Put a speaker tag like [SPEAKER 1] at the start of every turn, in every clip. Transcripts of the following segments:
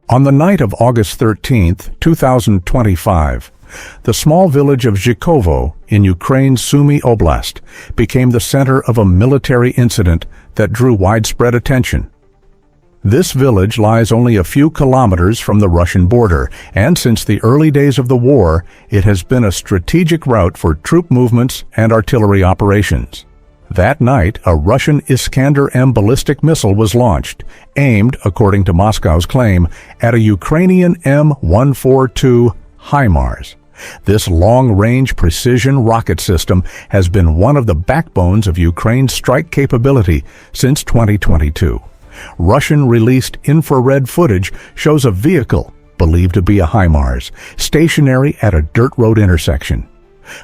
[SPEAKER 1] On the night of August 13, 2025, the small village of Zhykhovo in Ukraine's Sumy Oblast became the center of a military incident that drew widespread attention. This village lies only a few kilometers from the Russian border, and since the early days of the war, it has been a strategic route for troop movements and artillery operations. That night, a Russian Iskander M ballistic missile was launched, aimed, according to Moscow's claim, at a Ukrainian M142 HIMARS. This long-range precision rocket system has been one of the backbones of Ukraine's strike capability since 2022. Russian-released infrared footage shows a vehicle, believed to be a HIMARS, stationary at a dirt road intersection.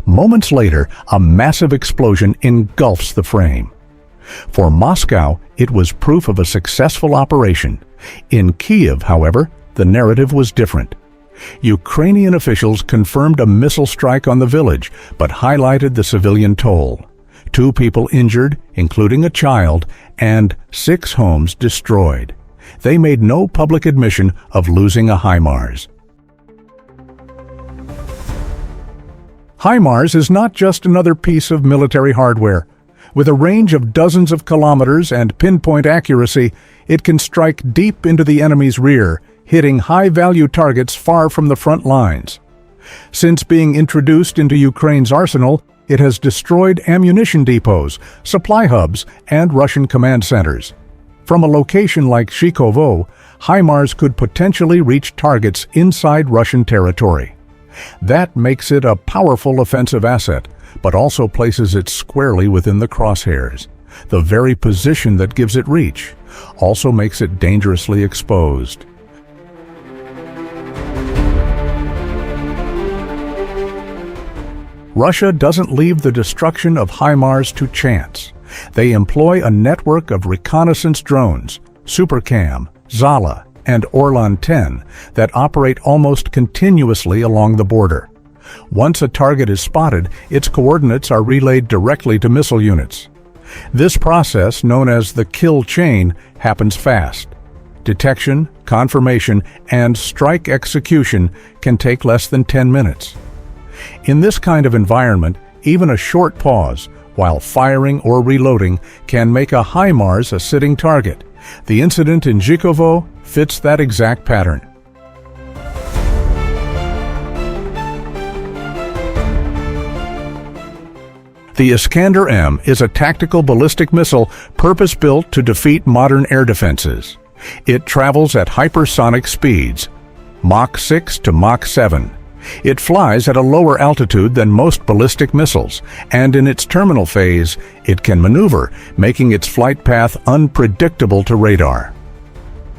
[SPEAKER 1] Moments later, a massive explosion engulfs the frame. For Moscow, it was proof of a successful operation. In Kiev, however, the narrative was different. Ukrainian officials confirmed a missile strike on the village, but highlighted the civilian toll. 2 people injured, including a child, and 6 homes destroyed. They made no public admission of losing a HIMARS. HIMARS is not just another piece of military hardware. With a range of dozens of kilometers and pinpoint accuracy, it can strike deep into the enemy's rear, hitting high-value targets far from the front lines. Since being introduced into Ukraine's arsenal, it has destroyed ammunition depots, supply hubs, and Russian command centers. From a location like Zhykhovo, HIMARS could potentially reach targets inside Russian territory. That makes it a powerful offensive asset, but also places it squarely within the crosshairs. The very position that gives it reach also makes it dangerously exposed. Russia doesn't leave the destruction of HIMARS to chance. They employ a network of reconnaissance drones, Supercam, Zala, and Orlan 10 that operate almost continuously along the border. Once a target is spotted, its coordinates are relayed directly to missile units. This process, known as the kill chain, happens fast. Detection, confirmation, and strike execution can take less than 10 minutes. In this kind of environment, even a short pause, while firing or reloading, can make a HIMARS a sitting target. The incident in Zhykhovo fits that exact pattern. The Iskander M is a tactical ballistic missile purpose-built to defeat modern air defenses. It travels at hypersonic speeds, Mach 6 to Mach 7. It flies at a lower altitude than most ballistic missiles, and in its terminal phase, it can maneuver, making its flight path unpredictable to radar.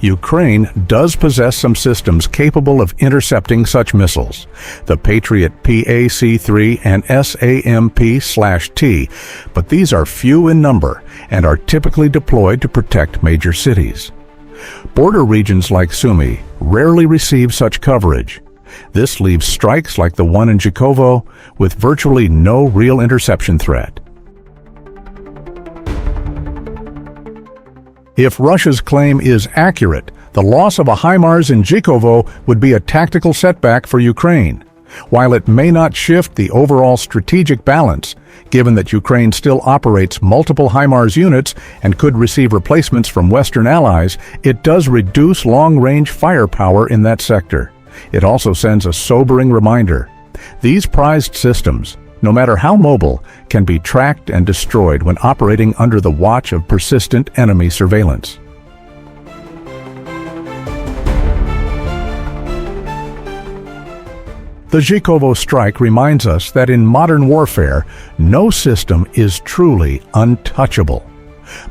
[SPEAKER 1] Ukraine does possess some systems capable of intercepting such missiles, the Patriot PAC-3 and SAMP/T, but these are few in number and are typically deployed to protect major cities. Border regions like Sumy rarely receive such coverage. This leaves strikes like the one in Jakovo with virtually no real interception threat. If Russia's claim is accurate, the loss of a HIMARS in Zhykhovo would be a tactical setback for Ukraine. While it may not shift the overall strategic balance, given that Ukraine still operates multiple HIMARS units and could receive replacements from Western allies, it does reduce long-range firepower in that sector. It also sends a sobering reminder. These prized systems, no matter how mobile, can be tracked and destroyed when operating under the watch of persistent enemy surveillance. The Zhykhovo strike reminds us that in modern warfare, no system is truly untouchable.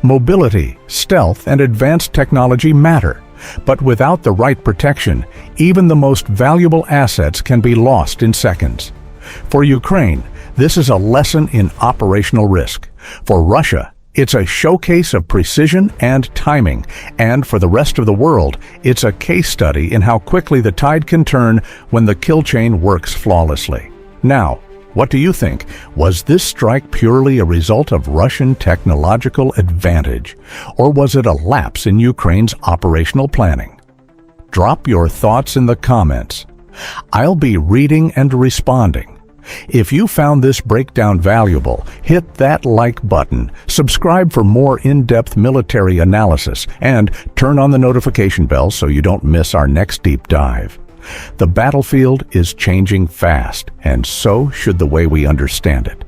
[SPEAKER 1] Mobility, stealth, and advanced technology matter. But without the right protection, even the most valuable assets can be lost in seconds. For Ukraine, this is a lesson in operational risk. For Russia, it's a showcase of precision and timing. And for the rest of the world, it's a case study in how quickly the tide can turn when the kill chain works flawlessly. Now, what do you think? Was this strike purely a result of Russian technological advantage, or was it a lapse in Ukraine's operational planning? Drop your thoughts in the comments. I'll be reading and responding. If you found this breakdown valuable, hit that like button, subscribe for more in-depth military analysis, and turn on the notification bell so you don't miss our next deep dive. The battlefield is changing fast, and so should the way we understand it.